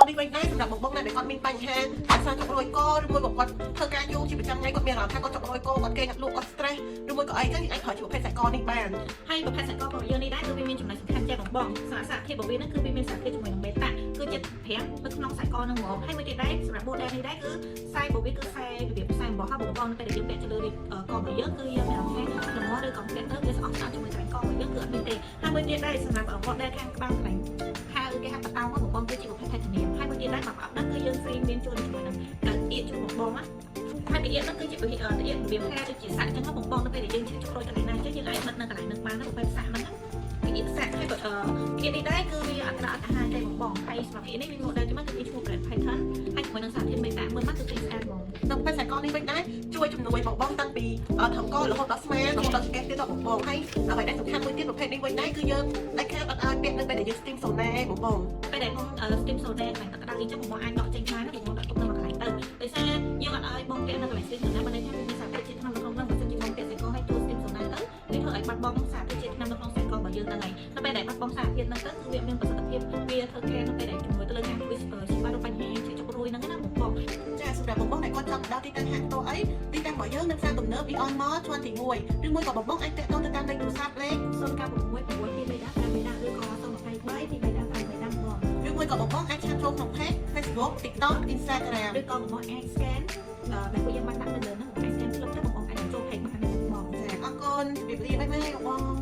đi quanh đâyสำหรับបងណាដែលគាត់មានបញ្ហាអាសាចុករយកឬមួយក៏គាត់ធ្វើការយូរជាប្រចាំថ្ងៃគាត់មានអារម្មណ៍ថាគាត់ចុករយកគាត់គេងអត់លក់គាត់ stress ឬមួយក៏អីចឹងអាចប្រើជាប្រភេទសាច់កនេះបានហើយប្រភេទសាច់ករបស់យើងនេះដែរគឺវាមានចំណុចសំខាន់ជាបងសារធាតុរបស់វាហ្នឹងគឺវាមានសារធាតុជាមួយនឹងបេតាគឺចិត្ត5នៅក្នុងសាច់កហ្នឹងហ្មងហើយមួយទៀតដែរសម្រាប់ model នេះដែរគឺខ្សែរបស់វាគឺខ្សែរបៀបខ្សែអំបោះហើយបងនៅពេលដែលយើងពាក់ទៅលើករបស់យើងគឺយើងមានអារម្មណ៍ថាលំអឬក៏ពាក់ទៅវាស្អប់ស្អាតជាមួយកន្លែងករបស់យើងគឺអត់មានទេហើយមួយទៀតដែរសម្រាប់ model ខាងក្បាលកន្លែងគេហាក់បតោរបស់បងគឺជាប្រភេទ titanium ហើយមួយទៀតដែរមកអត់ហ្នឹងគឺយើង free មានជួយជាមួយនឹងអៀតជួយបងណាហើយអៀតហ្នឹងគឺជាប្រភេទអៀតរបៀបថាដូចជាសាក់អញ្ចឹងបងនៅពេលដែលយើងជិះចុករយកន្លែងណាចឹងយើងអាចបិទនៅកន្លែងហ្នឹងបានប្រភេទសាក់ហ្នឹងអៀតសាក់ហើយអៀតនេះដែរគឺវាអត់ក្រៅអត់អាហារទេបងហើយសម្រាប់អៀតនេះមាន model ច្បាស់គឺមានឈ្មោះ Brand Python ហើយជាមួយនឹងសារធាតុបេតាមើលមកគឺឃើញស្អាតបងនៅប្រភេទសាច់កនេះវិញដែរជួយជំនួយបងតាំងពីថងករហូតដល់ស្មារហូតដល់ចង្កេះទៀតដល់បងហើយអ្វីដែលសំខាន់មួយទៀតប្រភេទនេះវិញដែរគឺយើងដាច់ខាតអត់ឲ្យពាក់នៅពេលដែលយើង steam sauna បងពេលដែលបង steam sauna កន្លែងទឹកក្តៅនេះចឹងបងអាចដកចេញបានណាបងដាក់ទុកនៅកន្លែងទៅដោយសារយើងអត់ឲ្យបងពាក់នៅកន្លែង steam sauna បើន័យថាមានសារធាតុជាតិថ្នាំនៅក្នុងហ្នឹងបើសិនជាបងពាក់សាច់កឲ្យចូល steam sauna ទៅវាធ្វើឲ្យបាត់បង់សារធាតុជាតិថ្នាំនៅក្នុងសាច់ករបស់យើងហ្នឹងហើយនៅពេលដែលបាត់បង់សារធាតុហ្នឹងទៅគឺវាមានប្រសិទ្ធភាពវាធ្វើcareនៅពេលដែលជំនួយទៅលើការ whisper ច្បាស់ទៅបញ្ហាជិះចុករយហ្នឹងណាបងចាសម្រាប់បងដែលគាត់ចង់ដល់ទីតាំងហាងផ្ទាល់អីទីតាំងរបស់យើងនៅផ្សារទំនើប Beyond Mall ជាន់ទី1ឬមួយក៏បងអាចតាក់ទងទៅតាមលេខទូរស័ព្ទលេខ09662323ឬក៏0232323បងឬមួយក៏បងអាចឆាតចូលក្នុង page Facebook TikTok Instagram ឬក៏បងអាច scan ដែលពួកយើងបានដាក់នៅលើហ្នឹងអាច scan ផ្លឹកទៅបងអាចចូល page បានបងចាអរគុណជម្រាបលាបាយបាយបង